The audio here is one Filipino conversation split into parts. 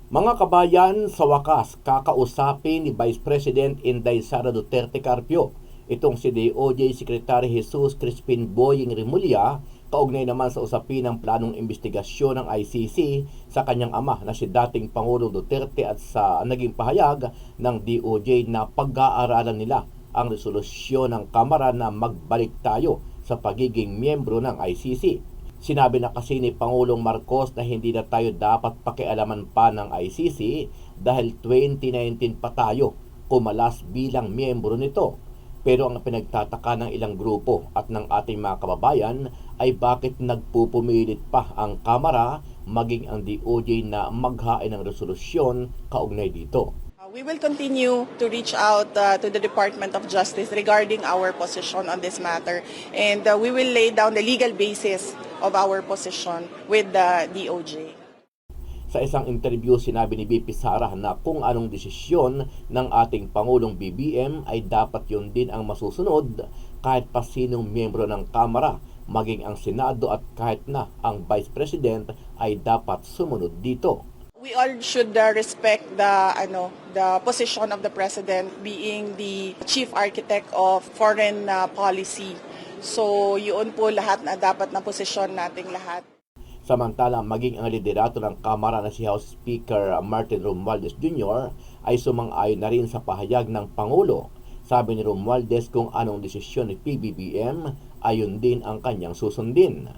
Mga kabayan, sa wakas, kakausapin ni Vice President Inday Sara Duterte Carpio itong si DOJ Secretary Jesus Crispin Boying Remulla, kaugnay naman sa usapin ng planong investigasyon ng ICC sa kanyang ama na si dating Pangulong Duterte at sa naging pahayag ng DOJ na pag-aaralan nila ang resolusyon ng Kamara na magbalik tayo sa pagiging miyembro ng ICC. Sinabi na kasi ni Pangulong Marcos na hindi na tayo dapat pakialaman pa ng ICC dahil 2019 pa tayo kumalas bilang miyembro nito. Pero ang pinagtataka ng ilang grupo at ng ating mga kababayan ay bakit nagpupumilit pa ang Kamara maging ang DOJ na maghain ng resolusyon kaugnay dito. We will continue to reach out to the Department of Justice regarding our position on this matter, and we will lay down the legal basis of our position with the DOJ. Sa isang interview, sinabi ni BP Sara na kung anong desisyon ng ating Pangulong BBM ay dapat yun din ang masusunod kahit pa sinong miyembro ng Kamara, maging ang Senado at kahit na ang Vice President ay dapat sumunod dito. We all should respect the position of the President being the chief architect of foreign policy. So yun po lahat na dapat na posisyon nating lahat. Samantala, maging ang liderato ng Kamara na si House Speaker Martin Romualdez Jr. ay sumang-ayon na rin sa pahayag ng Pangulo. Sabi ni Romualdez kung anong desisyon ni PBBM, ayon din ang kanyang susundin.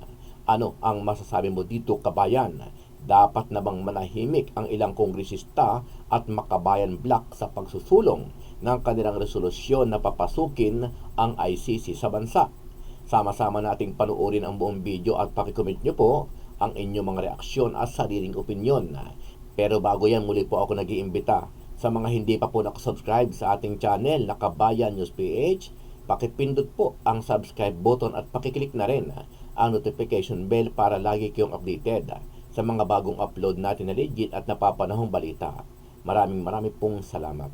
Ano ang masasabi mo dito, kabayan? Dapat na bang manahimik ang ilang kongresista at makabayan bloc sa pagsusulong ng kanilang resolusyon na papasukin ang ICC sa bansa? Sama-sama nating panuorin ang buong video at pakicomment nyo po ang inyong mga reaksyon at sariling opinyon. Pero bago yan, muli po ako nag-iimbita sa mga hindi pa po nakasubscribe sa ating channel na Kabayan News PH, pakipindot po ang subscribe button at pakiclick na rin ang notification bell para lagi kayong updated sa mga bagong upload natin na legit at napapanahong balita. Maraming pong salamat.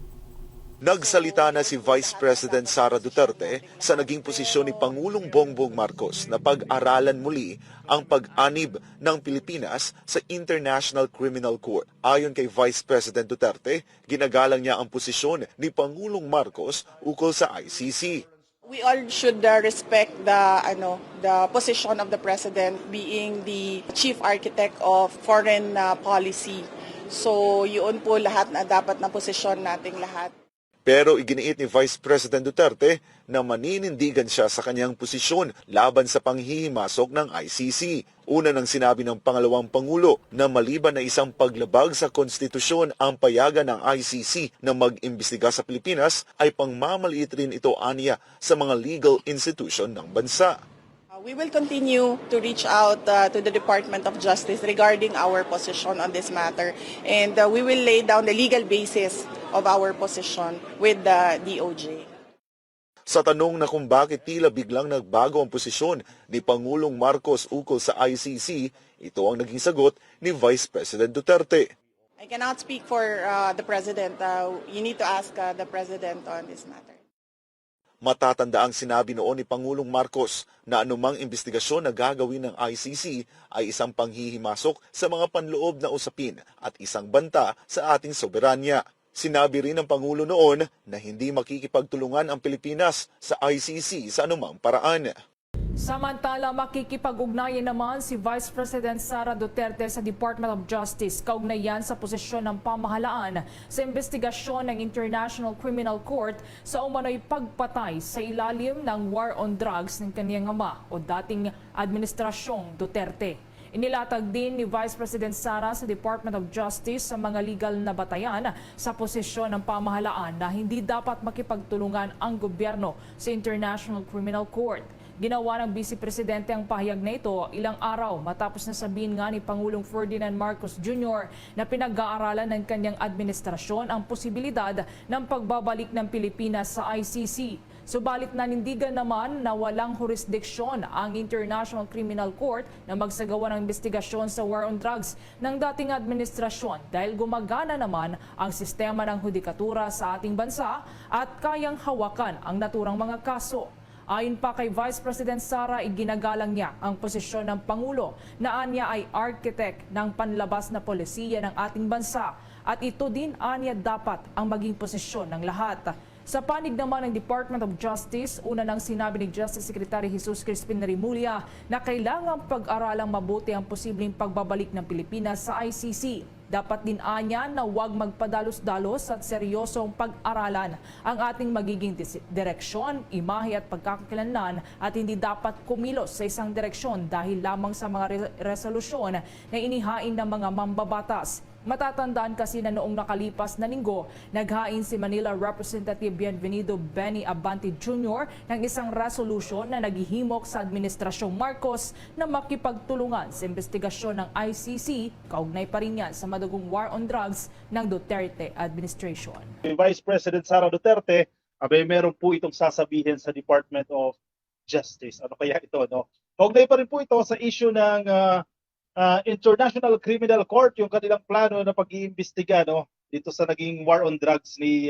Nagsalita na si Vice President Sara Duterte sa naging posisyon ni Pangulong Bongbong Marcos na pag-aralan muli ang pag-anib ng Pilipinas sa International Criminal Court. Ayon kay Vice President Duterte, ginagalang niya ang posisyon ni Pangulong Marcos ukol sa ICC. We all should respect the position of the President being the chief architect of foreign policy. So yun po lahat na dapat na posisyon nating lahat. Pero iginiit ni Vice President Duterte na maninindigan siya sa kanyang posisyon laban sa panghihimasok ng ICC. Una nang sinabi ng pangalawang Pangulo na maliban na isang paglabag sa konstitusyon ang payagan ng ICC na mag-imbestiga sa Pilipinas ay pangmamaliit rin ito aniya sa mga legal institution ng bansa. We will continue to reach out to the Department of Justice regarding our position on this matter, and we will lay down the legal basis of our position with the DOJ. Sa tanong na kung bakit tila biglang nagbago ang posisyon ni Pangulong Marcos ukol sa ICC, ito ang naging sagot ni Vice President Duterte. I cannot speak for the President. You need to ask the President on this matter. Matatandaang sinabi noon ni Pangulong Marcos na anumang investigasyon na gagawin ng ICC ay isang panghihimasok sa mga panloob na usapin at isang banta sa ating soberanya. Sinabi rin ng Pangulo noon na hindi makikipagtulungan ang Pilipinas sa ICC sa anumang paraan. Samantala, makikipag-ugnayan naman si Vice President Sara Duterte sa Department of Justice kaugnayan sa posisyon ng pamahalaan sa investigasyon ng International Criminal Court sa umano'y pagpatay sa ilalim ng war on drugs ng kaniyang ama o dating administrasyong Duterte. Inilatag din ni Vice President Sara sa Department of Justice sa mga legal na batayan sa posisyon ng pamahalaan na hindi dapat makipagtulungan ang gobyerno sa International Criminal Court. Ginawa ng Vice Presidente ang pahayag na ito ilang araw matapos na sabihin nga ni Pangulong Ferdinand Marcos Jr. na pinag-aaralan ng kanyang administrasyon ang posibilidad ng pagbabalik ng Pilipinas sa ICC. Subalit nanindigan naman na walang jurisdiksyon ang International Criminal Court na magsagawa ng investigasyon sa war on drugs ng dating administrasyon dahil gumagana naman ang sistema ng hudikatura sa ating bansa at kayang hawakan ang naturang mga kaso. Ayon pa kay Vice President Sara, iginagalang niya ang posisyon ng Pangulo na anya ay architect ng panlabas na polisiya ng ating bansa at ito din anya dapat ang maging posisyon ng lahat. Sa panig naman ng Department of Justice, una nang sinabi ni Justice Secretary Jesus Crispin Remulla na kailangang pag-aralang mabuti ang posibleng pagbabalik ng Pilipinas sa ICC. Dapat din anya na huwag magpadalos-dalos at seryosong pag-aralan ang ating magiging direksyon, imahe at pagkakakilanlan at hindi dapat kumilos sa isang direksyon dahil lamang sa mga resolusyon na inihain ng mga mambabatas. Matatandaan kasi na noong nakalipas na linggo, naghain si Manila Representative Bienvenido Benny Abante Jr. ng isang resolution na naghihimok sa Administrasyong Marcos na makipagtulungan sa investigasyon ng ICC, kaugnay pa rin yan sa madugong war on drugs ng Duterte administration. Vice President Sara Duterte, meron po itong sasabihin sa Department of Justice. Ano kaya ito, no? Kaugnay pa rin po ito sa issue ng International Criminal Court, yung kanilang plano na pag-iimbestiga, no, dito sa naging war on drugs ni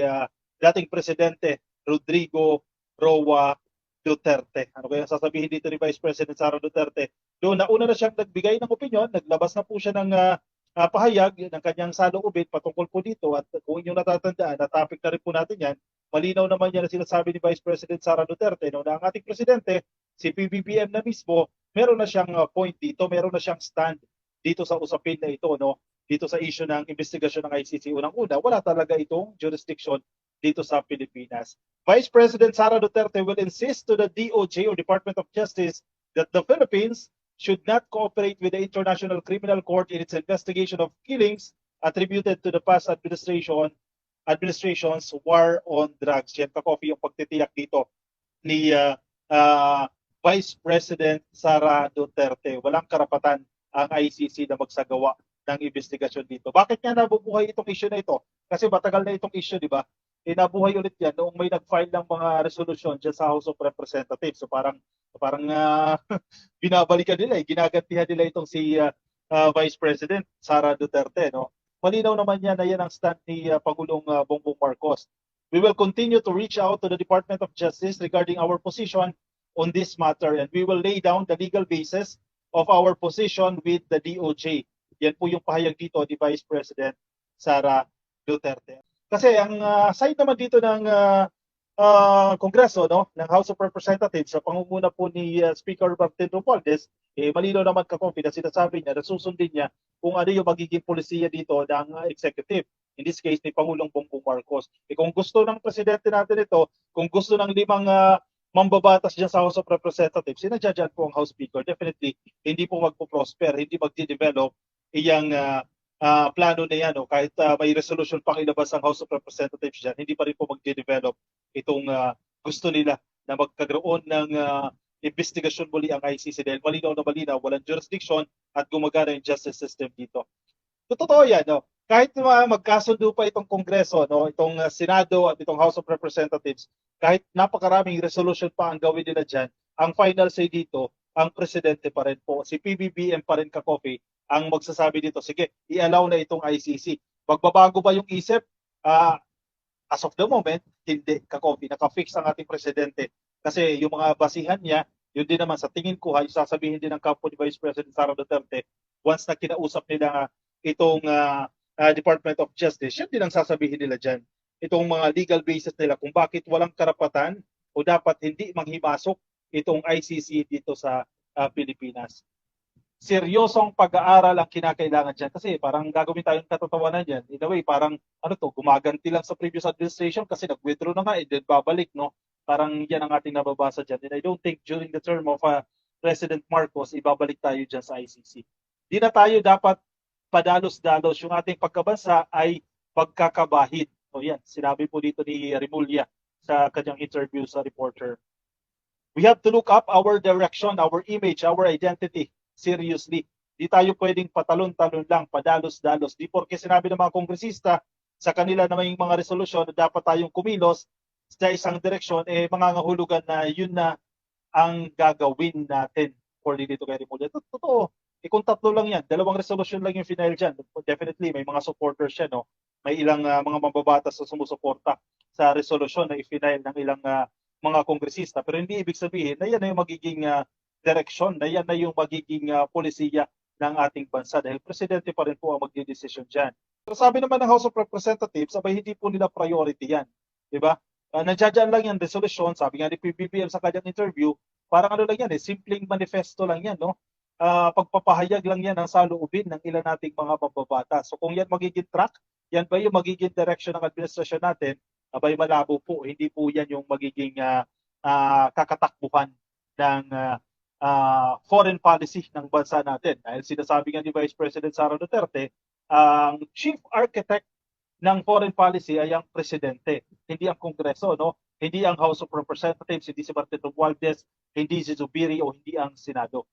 dating Presidente Rodrigo Roa Duterte. Ano kaya sasabihin dito ni Vice President Sara Duterte? Doon nauna na siyang nagbigay ng opinion, naglabas na po siya ng pahayag ng kanyang saloobin patungkol po dito, at kung inyong natatandaan, na-topic na rin po natin yan, malinaw naman yan na sinasabi ni Vice President Sara Duterte, no, na ang ating Presidente, si PBBM na mismo, meron na siyang point dito, meron na siyang stand dito sa usapin na ito, no? Dito sa issue ng investigasyon ng ICC. Unang-una, wala talaga itong jurisdiction dito sa Pilipinas. Vice President Sara Duterte will insist to the DOJ or Department of Justice that the Philippines should not cooperate with the International Criminal Court in its investigation of killings attributed to the past administration's war on drugs. Yan, ka-coffee yung pagtitiyak dito ni Vice President Sara Duterte. Walang karapatan ang ICC na magsagawa ng investigasyon dito. Bakit nga nabubuhay itong issue na ito? Kasi matagal na itong issue, di ba? Nabuhay ulit yan noong may nag-file ng mga resolution dyan sa House of Representatives. So parang binabalikan nila, ginagantihan nila itong si Vice President Sara Duterte, no? Malinaw naman yan na yan ang stand ni Pangulong Bongbong Marcos. We will continue to reach out to the Department of Justice regarding our position on this matter, and we will lay down the legal basis of our position with the DOJ. Yan po yung pahayag dito ni Vice President Sara Duterte. Kasi ang side naman dito ng Kongreso, no, ng House of Representatives sa pangunguna po ni Speaker Martin Romualdez, malinaw naman ka-copy na sinasabi niya na susundin niya kung ano yung magiging polisiya dito ng executive. In this case, ni Pangulong Bongbong Marcos. Kung gusto ng presidente natin ito, kung gusto ng 5 mambabatas dyan sa House of Representatives, sinadya dyan po ang House Speaker. Definitely, hindi po magpo-prosper, hindi magdi-develop iyang plano na yan. No? Kahit may resolution pang ilabas ang House of Representatives dyan, hindi pa rin po magdi-develop itong gusto nila na magkagaroon ng investigasyon muli ang ICC dahil malinaw na malinaw, walang jurisdiction at gumagana yung justice system dito. Totoo yan, no? Kahit magkasundo pa itong Kongreso, no, itong Senado at itong House of Representatives, kahit napakaraming resolution pa ang gawin nila dyan, ang final say dito, ang presidente pa rin po, si PBBM pa rin ka-copy, ang magsasabi dito, sige, i-allow na itong ICC. Magbabago ba yung isip? As of the moment, hindi ka-copy. Naka-fix ang ating presidente. Kasi yung mga basihan niya, yun din naman sa tingin ko, yung sasabihin din ng kampo ni Vice President Sara Duterte, once na kinausap nila itong Department of Justice, yun din ang sasabihin nila dyan. Itong mga legal basis nila kung bakit walang karapatan o dapat hindi manghimasok itong ICC dito sa Pilipinas. Seryosong pag-aaral ang kinakailangan dyan kasi parang gagawin tayong katatawanan dyan. In a way, parang gumaganti lang sa previous administration kasi nag-withdraw na nga, then babalik, no? Parang yan ang ating nababasa dyan. And I don't think during the term of President Marcos, ibabalik tayo dyan sa ICC. Di na tayo dapat padalos-dalos. Yung ating pagkabansa ay pagkakabahid. So yan, sinabi po dito ni Remulla sa kanyang interview sa reporter. We have to look up our direction, our image, our identity seriously. Di tayo pwedeng patalon-talon lang, padalos-dalos. Di porke sinabi ng mga kongresista sa kanila na may mga resolusyon na dapat tayong kumilos sa isang direksyon, mangangahulugan na yun na ang gagawin natin for dito kay Remulla. Totoo. Kung 3 lang yan, 2 resolution lang yung final dyan. Definitely, may mga supporters siya, no? May ilang mga mambabatas na sumusuporta sa resolution na i-final ng ilang mga kongresista. Pero hindi ibig sabihin na yan na yung magiging direksyon, na yan na yung magiging polisiya ng ating bansa dahil presidente pa rin po ang magdidesisyon dyan. So sabi naman ng House of Representatives, abay hindi po nila priority yan. Di ba? Nandiyan lang yan, resolution, sabi nga ni PBBM sa kanyang interview, parang ano lang yan simpleng manifesto lang yan, no? Pagpapahayag lang yan ng saloobin ng ilan nating mga mababata. So kung yan magiging track, yan ba yung magiging direction ng administrasyon natin, abay malabo po, hindi po yan yung magiging kakatakbuhan ng foreign policy ng bansa natin. Dahil sinasabi nga ni Vice President Sara Duterte, ang chief architect ng foreign policy ay ang presidente, hindi ang kongreso, no? Hindi ang House of Representatives, hindi si Martin Romualdez, hindi si Zubiri o hindi ang Senado.